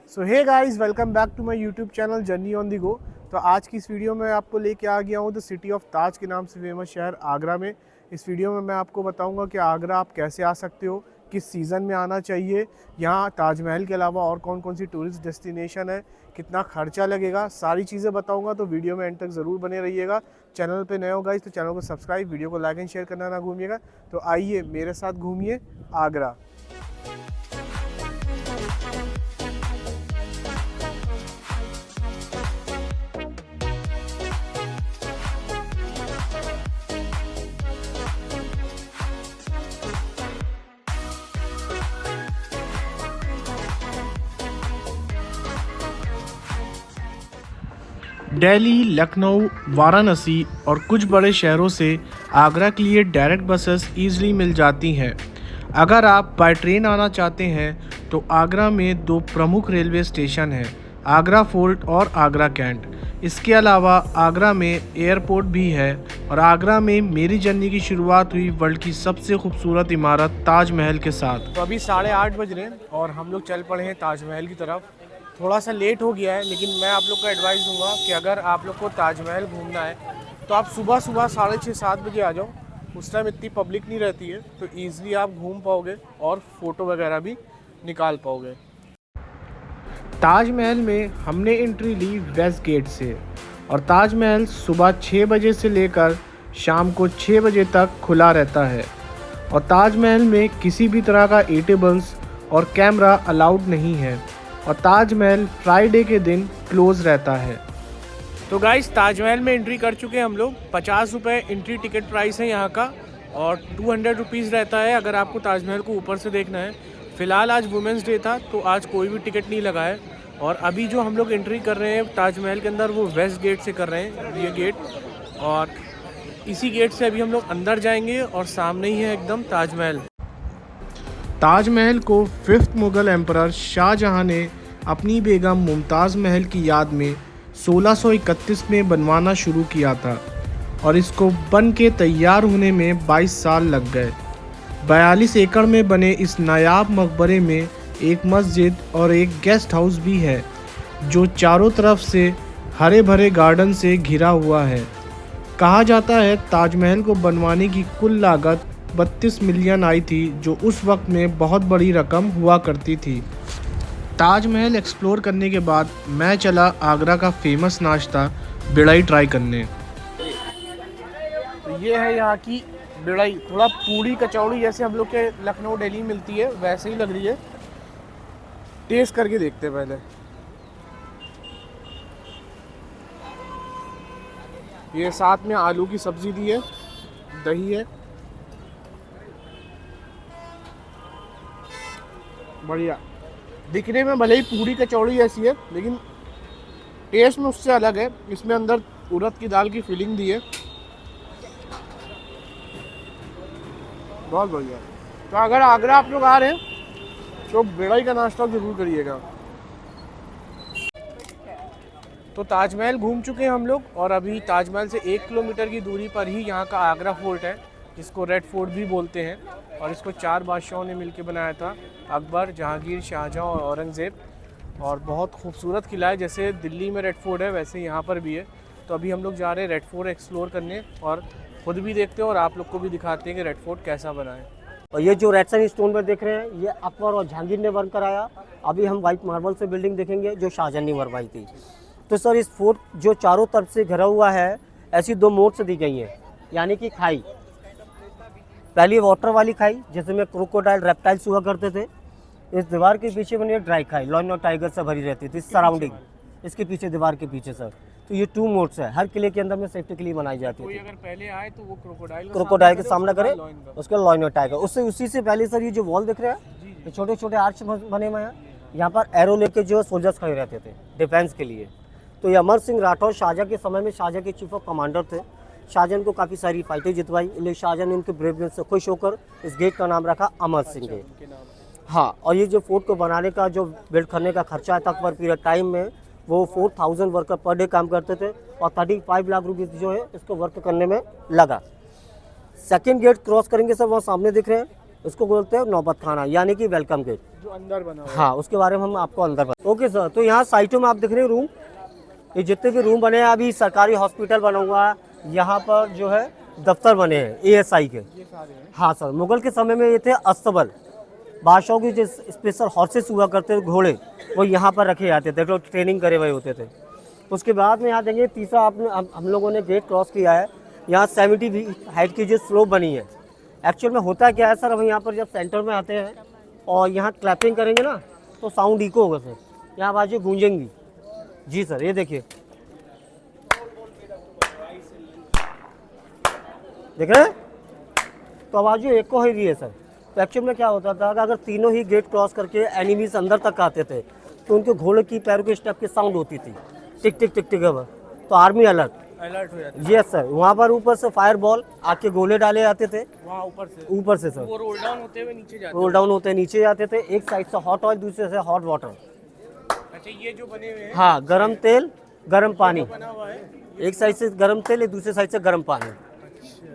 So hey guys, welcome back to my YouTube channel journey on the go. तो आज की इस video में आपको लेके आ गया हूँ द सिटी ऑफ ताज के नाम से फेमस शहर आगरा में। इस वीडियो में मैं आपको बताऊंगा कि आगरा आप कैसे आ सकते हो, किस सीज़न में आना चाहिए, यहाँ ताजमहल के अलावा और कौन कौन सी टूरिस्ट डेस्टिनेशन है, कितना खर्चा लगेगा, सारी चीज़ें बताऊंगा। तो वीडियो में एंड तक ज़रूर बने रहिएगा। चैनल पे नए हो गाइस तो चैनल को सब्सक्राइब, वीडियो को लाइक एंड शेयर करना ना भूलिएगा। तो आइए मेरे साथ घूमिए आगरा। दिल्ली, लखनऊ, वाराणसी और कुछ बड़े शहरों से आगरा के लिए डायरेक्ट बसेस ईज़िली मिल जाती हैं। अगर आप बाय ट्रेन आना चाहते हैं तो आगरा में दो प्रमुख रेलवे स्टेशन हैं, आगरा फोर्ट और आगरा कैंट। इसके अलावा आगरा में एयरपोर्ट भी है और आगरा में मेरी जर्नी की शुरुआत हुई वर्ल्ड की सबसे खूबसूरत इमारत ताजमहल के साथ। तो अभी 8:30 बज रहे हैं और हम लोग चल पड़े हैं ताजमहल की तरफ। थोड़ा सा लेट हो गया है, लेकिन मैं आप लोग को एडवाइस दूंगा कि अगर आप लोग को ताजमहल घूमना है तो आप सुबह 6:30-7 बजे आ जाओ। उस टाइम इतनी पब्लिक नहीं रहती है, तो ईज़िली आप घूम पाओगे और फ़ोटो वगैरह भी निकाल पाओगे। ताजमहल में हमने एंट्री ली वेस्ट गेट से और ताजमहल सुबह 6 बजे से लेकर शाम को 6 बजे तक खुला रहता है और ताजमहल में किसी भी तरह का ईटेबल्स और कैमरा अलाउड नहीं है और ताजमहल फ्राइडे के दिन क्लोज़ रहता है। तो गाइस, ताजमहल में एंट्री कर चुके हैं हम लोग। 50 रुपये एंट्री टिकट प्राइस है यहाँ का और 200 रुपीज़ रहता है अगर आपको ताजमहल को ऊपर से देखना है। फ़िलहाल आज वुमेंस डे था तो आज कोई भी टिकट नहीं लगा है। और अभी जो हम लोग एंट्री कर रहे हैं ताजमहल के अंदर वो वेस्ट गेट से कर रहे हैं, ये गेट, और इसी गेट से अभी हम लोग अंदर जाएंगे और सामने ही है एकदम ताजमहल। ताजमहल को 5th मुग़ल एम्परर शाहजहां ने अपनी बेगम मुमताज़ महल की याद में 1631 में बनवाना शुरू किया था और इसको बन के तैयार होने में 22 साल लग गए। 42 एकड़ में बने इस नायाब मकबरे में एक मस्जिद और एक गेस्ट हाउस भी है जो चारों तरफ से हरे भरे गार्डन से घिरा हुआ है। कहा जाता है ताजमहल को बनवाने की कुल लागत 32 मिलियन आई थी, जो उस वक्त में बहुत बड़ी रकम हुआ करती थी। ताजमहल एक्सप्लोर करने के बाद मैं चला आगरा का फेमस नाश्ता बिड़ई ट्राई करने। तो ये है यहाँ की बिड़ई, थोड़ा पूड़ी कचौड़ी जैसे हम लोग के लखनऊ दिल्ली मिलती है वैसे ही लग रही है। टेस्ट करके देखते हैं पहले। ये साथ में आलू की सब्जी दी है, दही है, बढ़िया। दिखने में भले ही पूरी कचौड़ी जैसी है लेकिन टेस्ट में उससे अलग है। इसमें अंदर उड़द की दाल की फीलिंग दी है, बहुत बढ़िया। तो अगर आगरा आप लोग आ रहे हैं तो बिड़ई का नाश्ता ज़रूर करिएगा। तो ताजमहल घूम चुके हैं हम लोग और अभी ताजमहल से 1 किलोमीटर की दूरी पर ही यहाँ का आगरा फोर्ट है, जिसको रेड फोर्ट भी बोलते हैं। और इसको 4 बादशाहों ने मिलकर बनाया था, अकबर, जहांगीर, शाहजहां और औरंगज़ेब। और बहुत खूबसूरत किला है, जैसे दिल्ली में रेड फोर्ट है वैसे यहाँ पर भी है। तो अभी हम लोग जा रहे हैं रेड फोर्ट एक्सप्लोर करने और ख़ुद भी देखते हैं और आप लोग को भी दिखाते हैं कि रेड फोर्ट कैसा बना है। और ये जो रेड सैंड स्टोन पर देख रहे हैं ये अकबर और जहांगीर ने बन कराया। अभी हम वाइट मार्बल से बिल्डिंग देखेंगे जो शाहजहां ने बनवाई थी। तो सर इस फोर्ट जो चारों तरफ से घिरा हुआ है, ऐसी 2 मोड से दी गई हैं, यानी कि खाई। पहली वाटर वाली खाई जिसमें क्रोकोडाइल, रेप्टाइल्स हुआ करते थे। इस दीवार के पीछे बनी एक ड्राई खाई, लायन और टाइगर से भरी रहती थी सराउंडिंग, इसके पीछे दीवार के पीछे सर। तो ये 2 मोड्स है, हर किले के अंदर में सेफ्टी के लिए बनाई जाती है। अगर पहले आए तो वो क्रोकोडाइल का सामना करे, उसके लायन और टाइगर। उससे उसी से पहले सर ये जो वॉल दिख रहे हैं, ये छोटे छोटे आर्च बने हुए हैं, यहाँ पर एरो लेके जो सोल्जर्स खड़े रहते थे डिफेंस के लिए। तो ये अमर सिंह राठौर शाहजहां के समय में शाहजहां के चीफ ऑफ कमांडर थे। शाहजहां को काफ़ी सारी फाइटें जितवाई, इसलिए शाहजहां ने उनके ब्रेवनेस से खुश होकर इस गेट का नाम रखा अमर सिंह गेट। हाँ, और ये जो फोर्ट को बनाने का जो बिल्ड करने का खर्चा है तक पर पीरियड टाइम में वो 4000 वर्कर पर डे काम करते थे और 35 लाख रुपये जो है इसको वर्क करने में लगा। सेकेंड गेट क्रॉस करेंगे सर, वहाँ सामने दिख रहे हैं इसको बोलते हैं नौबत खाना यानी कि वेलकम गेट, जो अंदर बना हुआ हाँ उसके बारे में हम आपको अंदर बता। ओके सर, तो यहाँ साइटों में आप देख रहे हैं रूम, ये जितने भी रूम बने हैं, अभी सरकारी हॉस्पिटल बना हुआ है, यहाँ पर जो है दफ्तर बने हैं ASI के। ये सारे हैं। हाँ सर, मुगल के समय में ये थे अस्तबल, बादशाहों की जो स्पेशल हॉर्सेस हुआ करते थे घोड़े, वो यहाँ पर रखे जाते थे, जो ट्रेनिंग करे हुए होते थे। उसके बाद में यहाँ देंगे तीसरा आपने हम लोगों ने गेट क्रॉस किया है, यहाँ 70 हाइट की जो स्लोप बनी है। एक्चुअल में होता क्या है सर, हम यहाँ पर जब सेंटर में आते हैं और यहाँ क्लैपिंग करेंगे ना तो साउंड इको होगा सर, यहाँ आवाज़ें गूंजेंगी। जी सर, ये देखिए, देख रहे हैं, तो आवाज़ जो एको हो रही है सर। तो एक्चुअल में क्या होता था कि अगर तीनों ही गेट क्रॉस करके एनिमीज अंदर तक आते थे तो उनके घोड़े की पैरों के स्टेप की साउंड होती थी, टिक टिक टिक टिक। तो आर्मी अलर्ट हो जाता यस सर, वहाँ पर ऊपर से फायर बॉल आके गोले डाले जाते थे, वहाँ ऊपर से सर वो रोल डाउन होते हुए नीचे जाते रोल डाउन होते नीचे जाते थे। एक साइड से हॉट ऑयल, दूसरे से हॉट वाटर। अच्छा, ये जो बने हुए हैं हाँ, गरम तेल गरम पानी, बना हुआ है। एक साइड से गरम तेल, एक दूसरे साइड से गरम पानी।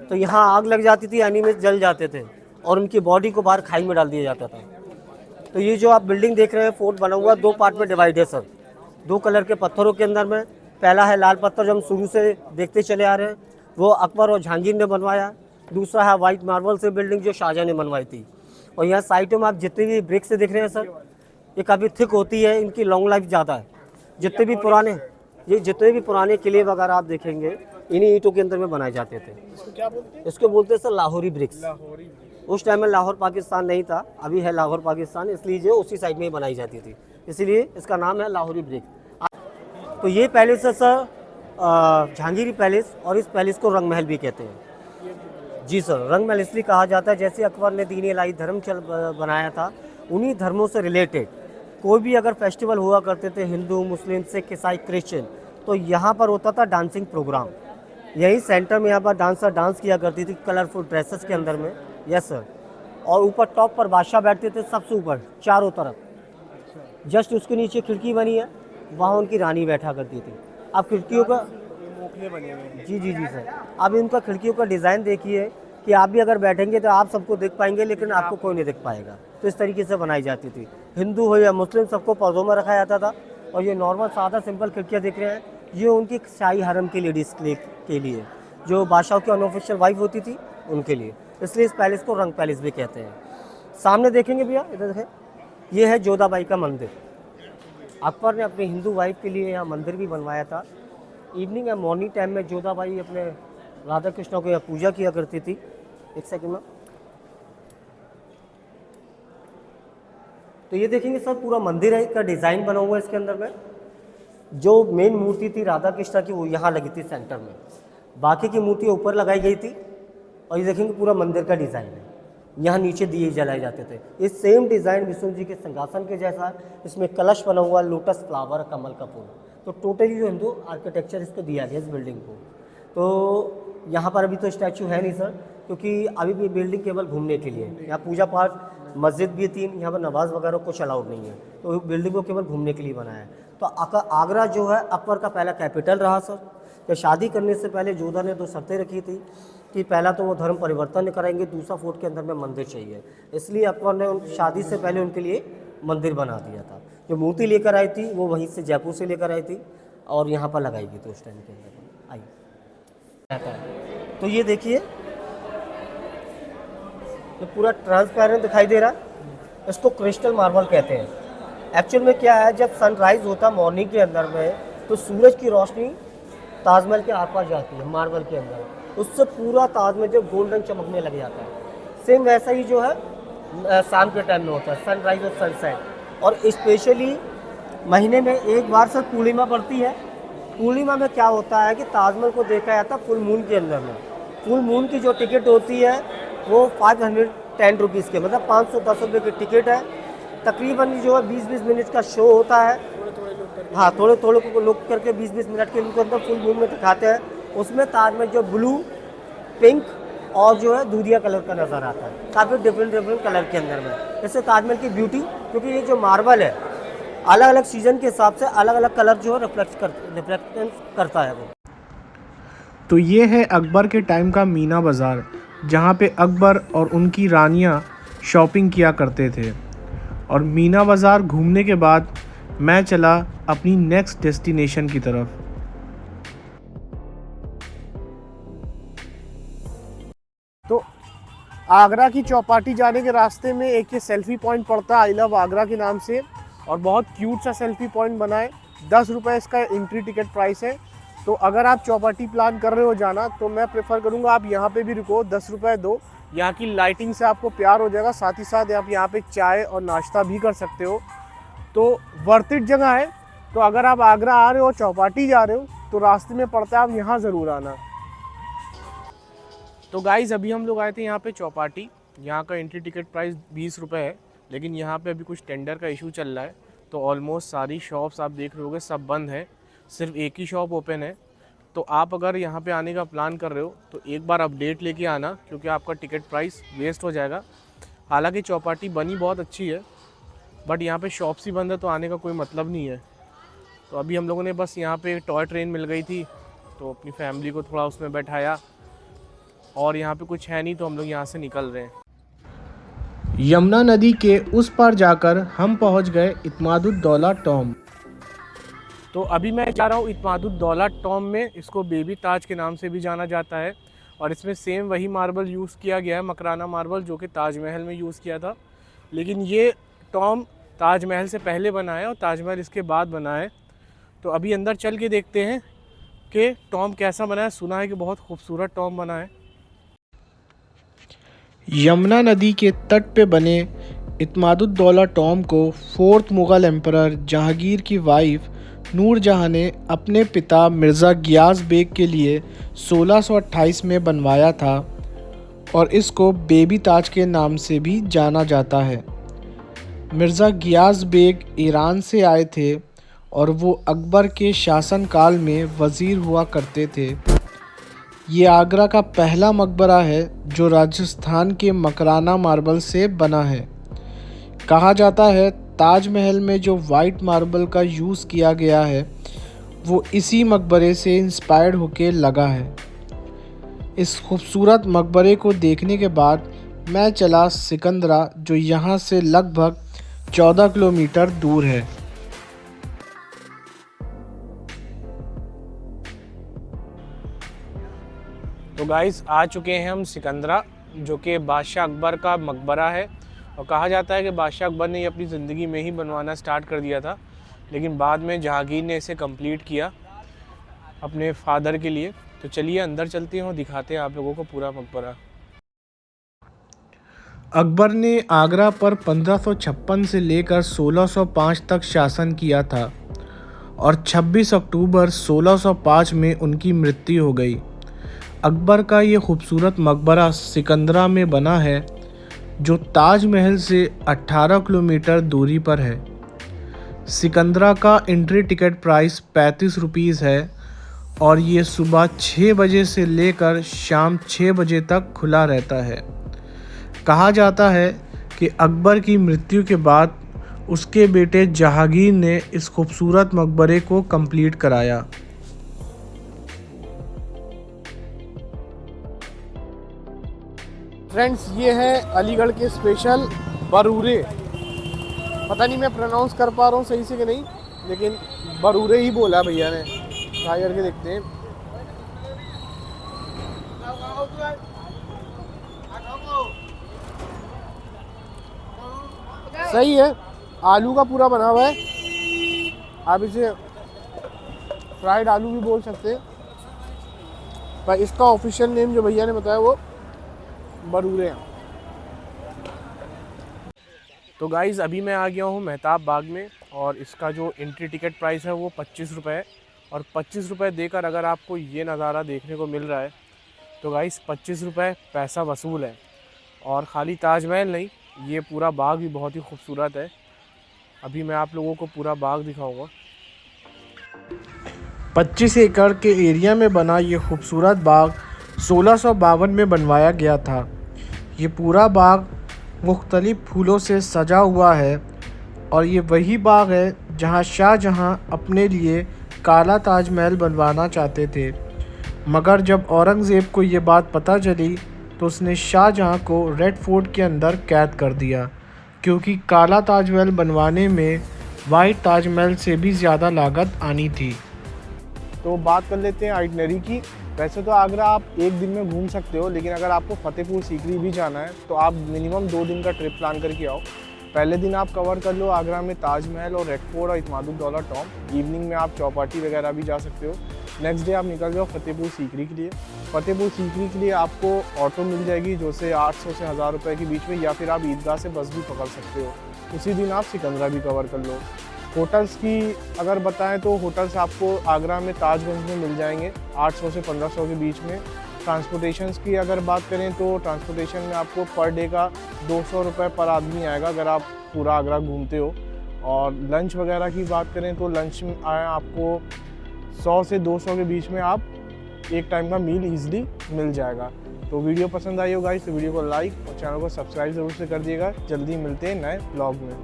तो यहाँ आग लग जाती थी, एनिमीज जल जाते थे और उनकी बॉडी को बाहर खाई में डाल दिया जाता था। तो ये जो आप बिल्डिंग देख रहे हैं, फोर्ट बना हुआ 2 पार्ट में डिवाइड है सर, 2 कलर के पत्थरों के अंदर में। पहला है लाल पत्थर, जो हम शुरू से देखते चले आ रहे हैं, वो अकबर और जहांगीर ने बनवाया। दूसरा है वाइट मार्बल से बिल्डिंग, जो शाहजहां ने बनवाई थी। और यहाँ साइटों में आप जितनी भी ब्रिक्स से देख रहे हैं सर, ये काफ़ी थिक होती है, इनकी लॉन्ग लाइफ ज़्यादा है। जितने भी पुराने किले वगैरह आप देखेंगे, इन्हीं ईंटों के अंदर में बनाए जाते थे। इसको क्या बोलते हैं? इसको बोलते हैं सर लाहौरी ब्रिक्स। लाहौरी। उस टाइम में लाहौर पाकिस्तान नहीं था, अभी है लाहौर पाकिस्तान, इसलिए जो उसी साइड में ही बनाई जाती थी, इसीलिए इसका नाम है लाहौरी ब्रिक। तो ये पैलेस है सर जहांगीरी पैलेस, और इस पैलेस को रंग महल भी कहते हैं। जी सर, रंग महल इसलिए कहा जाता है, जैसे अकबर ने दीन इलाही धर्म बनाया था, उन्हीं धर्मों से रिलेटेड कोई भी अगर फेस्टिवल हुआ करते थे, हिंदू मुस्लिम सिख ईसाई क्रिश्चियन, तो यहाँ पर होता था डांसिंग प्रोग्राम। यही सेंटर में यहाँ पर डांसर डांस किया करती थी कलरफुल ड्रेसेस के अंदर में। यस सर, और ऊपर टॉप पर बादशाह बैठते थे, सबसे ऊपर चारों तरफ। जस्ट उसके नीचे खिड़की बनी है, वहाँ उनकी रानी बैठा करती थी। अब खिड़कियों का मोखले बने हुए हैं। जी सर, अब इनका खिड़कियों का डिज़ाइन देखिए कि आप भी अगर बैठेंगे तो आप सबको देख पाएंगे, लेकिन आपको कोई नहीं देख पाएगा। तो इस तरीके से बनाई जाती थी, हिंदू हो या मुस्लिम, सबको पर्दों में रखा जाता था। और ये नॉर्मल सादा सिंपल खिड़कियाँ देख रहे हैं, ये उनकी शाही हरम की लेडीज़ के लिए, जो बादशाह की अनऑफिशियल वाइफ होती थी, उनके लिए। इसलिए इस पैलेस को रंग पैलेस भी कहते हैं। सामने देखेंगे भैया, इधर देखें, ये है जोधाबाई का मंदिर। अकबर ने अपनी हिंदू वाइफ के लिए यहाँ मंदिर भी बनवाया था। इवनिंग या मॉर्निंग टाइम में जोधाबाई अपने राधा कृष्ण को यहाँ पूजा किया करती थी। एक सेकंड में, तो ये देखेंगे सर, पूरा मंदिर है का डिज़ाइन बना हुआ है इसके अंदर में। जो मेन मूर्ति थी राधा कृष्ण की, वो यहाँ लगी थी सेंटर में, बाकी की मूर्ति ऊपर लगाई गई थी। और ये देखेंगे पूरा मंदिर का डिज़ाइन है, यहाँ नीचे दिए जलाए जाते थे। ये सेम डिज़ाइन विष्णु जी के सिंहासन के जैसा है। इसमें कलश बना हुआ, लोटस फ्लावर, कमल का फूल। तो टोटली जो हिंदू आर्किटेक्चर इसको दिया गया इस बिल्डिंग को। तो यहाँ पर अभी तो स्टैचू है नहीं सर, क्योंकि अभी भी बिल्डिंग केवल घूमने के लिए। यहाँ पूजा पाठ, मस्जिद भी 3, यहाँ पर नमाज वगैरह कुछ अलाउड नहीं है, तो बिल्डिंग को केवल घूमने के लिए बनाया है। तो आगरा जो है अकबर का पहला कैपिटल रहा सर। या शादी करने से पहले जोधा ने 2 शर्तें रखी थी कि पहला तो वो धर्म परिवर्तन कराएंगे, दूसरा फोर्ट के अंदर में मंदिर चाहिए। इसलिए अकबर ने शादी से पहले उनके लिए मंदिर बना दिया था। जो मूर्ति लेकर आई थी वो वहीं से जयपुर से लेकर आई थी और यहाँ पर लगाई गई थी उस टाइम के अंदर। आइए, तो ये देखिए, ये पूरा ट्रांसपेरेंट दिखाई दे रहा है, इसको क्रिस्टल मार्बल कहते हैं। एक्चुअल में क्या है, जब सनराइज होता है मॉर्निंग के अंदर में, तो सूरज की रोशनी ताजमहल के आस पास जाती है मार्बल के अंदर, उससे पूरा ताजमहल जो गोल्डन चमकने लग जाता है। सेम वैसा ही जो है शाम के टाइम में होता है, सनराइज और सनसेट। और स्पेशली महीने में एक बार सर पूर्णिमा पड़ती है। पूर्णिमा में क्या होता है कि ताजमहल को देखा जाता है फुल मून के अंदर में। फुल मून की जो टिकट होती है वो 510 रुपीज़ के, मतलब 510 रुपये की टिकट है। तकरीबन जो है 20-20 मिनट का शो होता है। हाँ, थोड़े को लोग करके 20-20 मिनट के उनको अंदर फुल मून में दिखाते हैं। उसमें ताजमहल जो ब्लू, पिंक और जो है दूधिया कलर का नज़र आता है, काफ़ी डिफरेंट कलर के अंदर में। इससे ताजमहल की ब्यूटी, क्योंकि ये जो मार्बल है अलग अलग सीजन के हिसाब से अलग अलग कलर जो है रिफ्लेक्ट करता है वो। तो ये है अकबर के टाइम का मीना बाज़ार, जहाँ पे अकबर और उनकी रानियाँ शॉपिंग किया करते थे। और मीना बाज़ार घूमने के बाद मैं चला अपनी नेक्स्ट डेस्टिनेशन की तरफ। तो आगरा की चौपाटी जाने के रास्ते में एक ये सेल्फ़ी पॉइंट पड़ता है आई लव आगरा के नाम से, और बहुत क्यूट सा सेल्फ़ी पॉइंट बना है। 10 रुपये इसका एंट्री टिकट प्राइस है। तो अगर आप चौपाटी प्लान कर रहे हो जाना तो मैं प्रेफर करूँगा आप यहाँ पे भी रुको, 10 रुपये दो। यहाँ की लाइटिंग से आपको प्यार हो जाएगा, साथ ही साथ आप यहाँ पे चाय और नाश्ता भी कर सकते हो। तो वर्थ इट जगह है। तो अगर आप आगरा आ रहे हो, चौपाटी जा रहे हो, तो रास्ते में पड़ता है, आप यहाँ ज़रूर आना। तो गाइज़ अभी हम लोग आए थे यहाँ पे चौपाटी। यहाँ का एंट्री टिकट प्राइस 20 रुपये है, लेकिन यहाँ पे अभी कुछ टेंडर का इशू चल रहा है, तो ऑलमोस्ट सारी शॉप्स आप देख रहे होगे सब बंद है, सिर्फ एक ही शॉप ओपन है। तो आप अगर यहाँ पे आने का प्लान कर रहे हो तो एक बार अपडेट लेके आना, क्योंकि आपका टिकट प्राइस वेस्ट हो जाएगा। हालांकि चौपाटी बनी बहुत अच्छी है, बट यहाँ पे शॉप्स ही बंद है, तो आने का कोई मतलब नहीं है। तो अभी हम लोगों ने बस यहाँ पे टॉय ट्रेन मिल गई थी, तो अपनी फैमिली को थोड़ा उसमें बैठाया, और यहाँ पे कुछ है नहीं, तो हम लोग यहाँ से निकल रहे हैं। यमुना नदी के उस पार जाकर हम पहुँच गए इत्मादुद्दौला टॉम। तो अभी मैं जा रहा हूँ इत्मादुद्दौला टॉम में। इसको बेबी ताज के नाम से भी जाना जाता है, और इसमें सेम वही मार्बल यूज़ किया गया है, मकराना मार्बल, जो कि ताजमहल में यूज़ किया था। लेकिन ये टॉम ताजमहल से पहले बना है और ताजमहल इसके बाद बना है। तो अभी अंदर चल के देखते हैं कि टॉम कैसा बना है। सुना है कि बहुत खूबसूरत टॉम बना है। यमुना नदी के तट पे बने इत्मादुद्दौला टॉम को 4th मुग़ल एम्परर जहांगीर की वाइफ नूरजहां ने अपने पिता मिर्ज़ा गियास बेग के लिए 1628 में बनवाया था, और इसको बेबी ताज के नाम से भी जाना जाता है। मिर्ज़ा गियास बेग ईरान से आए थे, और वो अकबर के शासनकाल में वज़ीर हुआ करते थे। ये आगरा का पहला मकबरा है जो राजस्थान के मकराना मार्बल से बना है। कहा जाता है ताजमहल में जो वाइट मार्बल का यूज़ किया गया है वो इसी मकबरे से इंस्पायर्ड होके लगा है। इस खूबसूरत मकबरे को देखने के बाद मैं चला सिकंदरा, जो यहाँ से लगभग 14 किलोमीटर दूर है। तो गाइस आ चुके हैं हम सिकंदरा, जो कि बादशाह अकबर का मकबरा है, और कहा जाता है कि बादशाह अकबर ने ये अपनी ज़िंदगी में ही बनवाना स्टार्ट कर दिया था, लेकिन बाद में जहांगीर ने इसे कंप्लीट किया अपने फादर के लिए। तो चलिए अंदर चलते हैं और दिखाते हैं आप लोगों को पूरा मकबरा। अकबर ने आगरा पर 1556 से लेकर 1605 तक शासन किया था, और 26 अक्टूबर 1605 में उनकी मृत्यु हो गई। अकबर का ये खूबसूरत मकबरा सिकंदरा में बना है, जो ताजमहल से 18 किलोमीटर दूरी पर है। सिकंदरा का एंट्री टिकट प्राइस 35 रुपीज़ है, और ये सुबह 6 बजे से लेकर शाम 6 बजे तक खुला रहता है। कहा जाता है कि अकबर की मृत्यु के बाद उसके बेटे जहांगीर ने इस खूबसूरत मकबरे को कंप्लीट कराया। फ्रेंड्स, ये है अलीगढ़ के स्पेशल बरूरे। पता नहीं मैं प्रोनाउंस कर पा रहा हूँ सही से कि नहीं, लेकिन बरूरे ही बोला भैया ने। ट्राई करके देखते हैं। सही है, आलू का पूरा बना हुआ है। आप इसे फ्राइड आलू भी बोल सकते हैं, पर इसका ऑफिशियल नेम जो भैया ने बताया वो बरूरे हैं। तो गाइज़ अभी मैं आ गया हूँ मेहताब बाग में, और इसका जो एंट्री टिकट प्राइस है वो 25 रुपये है, और 25 रुपये देकर अगर आपको ये नज़ारा देखने को मिल रहा है तो गाइज़ 25 रुपये पैसा वसूल है। और ख़ाली ताजमहल नहीं, ये पूरा बाग भी बहुत ही खूबसूरत है। अभी मैं आप लोगों को पूरा बाग दिखाऊंगा। 25 एकड़ के एरिया में बना ये खूबसूरत बाग 1652 में बनवाया गया था। ये पूरा बाग मुख्तलिफ फूलों से सजा हुआ है, और ये वही बाग है जहाँ शाहजहाँ अपने लिए काला ताजमहल बनवाना चाहते थे, मगर जब औरंगज़ेब को ये बात पता चली तो तो उसने शाहजहाँ को रेड फोर्ट के अंदर कैद कर दिया, क्योंकि काला ताजमहल बनवाने में वाइट ताजमहल से भी ज़्यादा लागत आनी थी। तो बात कर लेते हैं आइटनरी की। वैसे तो आगरा आप एक दिन में घूम सकते हो, लेकिन अगर आपको फतेहपुर सीकरी भी जाना है तो आप मिनिमम 2 दिन का ट्रिप प्लान करके आओ। पहले दिन आप कवर कर लो आगरा में ताजमहल और रेड फोर्ट और इत्मादुद्दौला टॉम। इवनिंग में आप चौपाटी वगैरह भी जा सकते हो। नेक्स्ट डे आप निकल जाओ फतेहपुर सीकरी के लिए। फतेहपुर सीकरी के लिए आपको ऑटो मिल जाएगी जो से 800 से 1000 रुपये के बीच में, या फिर आप ईदगाह से बस भी पकड़ सकते हो। उसी दिन आप सिकंदरा भी कवर कर लो। होटल्स की अगर बताएं तो होटल्स आपको आगरा में ताजगंज में मिल जाएंगे 800 से 1500 के बीच में। ट्रांसपोर्टेशंस की अगर बात करें तो ट्रांसपोर्टेशन में आपको पर डे का 200 रुपये पर आदमी आएगा अगर आप पूरा आगरा घूमते हो। और लंच वगैरह की बात करें तो लंच में आपको 100 से 200 के बीच में आप एक टाइम का मील ईजिली मिल जाएगा। तो वीडियो पसंद आई हो गाइस तो वीडियो को लाइक और चैनल को सब्सक्राइब ज़रूर से कर दिएगा। जल्दी मिलते हैं नए ब्लॉग में।